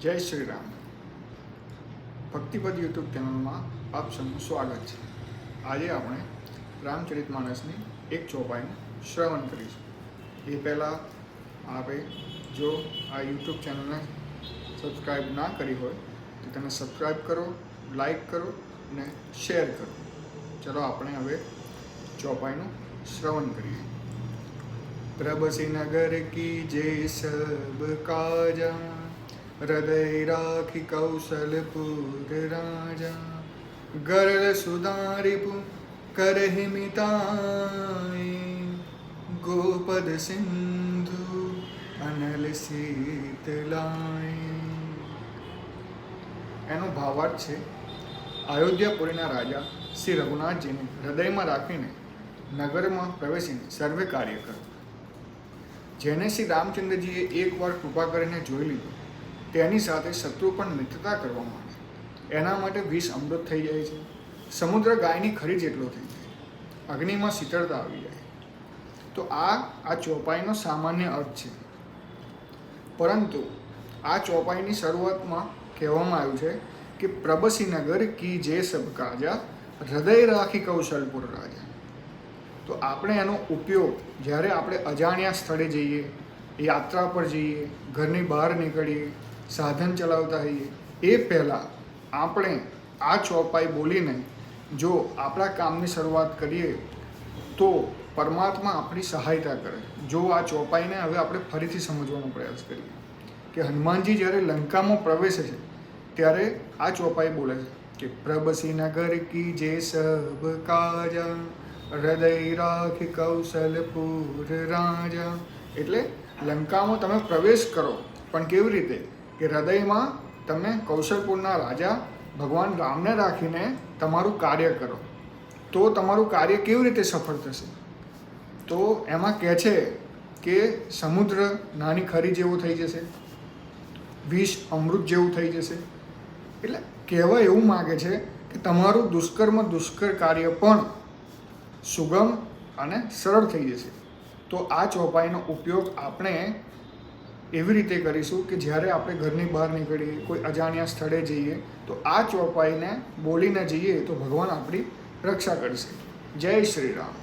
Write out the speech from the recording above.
જય શ્રી રામ. ભક્તિપદ યુટ્યુબ ચેનલમાં આપ સૌનું સ્વાગત છે. આજે આપણે રામચરિતમાનસની એક ચોપાઈનું શ્રવણ કરીશું. એ પહેલાં આપે જો આ યુટ્યુબ ચેનલને સબસ્ક્રાઈબ ના કરી હોય તો તેને સબસ્ક્રાઈબ કરો, લાઈક કરો અને શેર કરો. ચલો આપણે હવે ચોપાઈનું શ્રવણ કરીએ. પ્રભસી નગર કી જય સબ કાજા, હૃદય રાખી કૌશલપુર રાજા. ગરલ સુધારિપુ કરહિ મિતાય, ગોપદ સિંધુ અનલ શીતલાય. એનો ભાવાર્થ છે, અયોધ્યાપુરીના રાજા શ્રી રઘુનાથજીને હૃદયમાં રાખીને નગરમાં પ્રવેશીને સર્વે કાર્ય કરો. જેને શ્રી રામચંદ્રજીએ એકવાર કૃપા કરીને જોઈ લીધું તેની સાથે શત્રુ પણ મિત્રતા કરવા માંડે. એના માટે વિષ અમૃત થઈ જાય છે, સમુદ્ર ગાયની ખરી જેટલો થઈ જાય, અગ્નિમાં શીતળતા આવી જાય. તો આ ચોપાઈનો સામાન્ય અર્થ છે. પરંતુ આ ચોપાઈની શરૂઆતમાં કહેવામાં આવ્યું છે કે પ્રભસી નગર કી જે સબ કાજા, હૃદય રાખી કૌશલપુર રાજા. તો આપણે એનો ઉપયોગ જ્યારે આપણે અજાણ્યા સ્થળે જઈએ, યાત્રા પર જઈએ, ઘરની બહાર નીકળીએ, સાધન ચલાવતા હોઈએ, એ પહેલાં આપણે આ ચોપાઈ બોલીને જો આપણા કામની શરૂઆત કરીએ તો પરમાત્મા આપણી સહાયતા કરે. જો આ ચોપાઈને હવે આપણે ફરીથી સમજવાનો પ્રયાસ કરીએ કે હનુમાનજી જ્યારે લંકામાં પ્રવેશે છે ત્યારે આ ચોપાઈ બોલે છે કે પ્રભસી નગર કી જે સબ કાજા, હૃદય રાખી કૌશલપુર રાજા. એટલે લંકામાં તમે પ્રવેશ કરો, પણ કેવી રીતે કે હૃદયમાં તમે કૌશલપુરના રાજા ભગવાન રામને રાખીને તમારું કાર્ય કરો. તો તમારું કાર્ય કેવી રીતે સફળ થશે? તો એમાં કહે છે કે સમુદ્ર નાની ખરી જેવો થઈ જશે, વિષ અમૃત જેવું થઈ જશે. એટલે કહેવા એવું માગે છે કે તમારું દુષ્કર કાર્ય પણ સુગમ અને સરળ થઈ જશે. તો આ ચોપાઈનો ઉપયોગ આપણે એવી રીતે કરીશું કે જ્યારે આપણે ઘરની બહાર નીકળીએ, કોઈ અજાણ્યા સ્થળે જઈએ, તો આ ચોપાઈને બોલીને જઈએ તો ભગવાન આપણી રક્ષા કરશે. જય શ્રી રામ.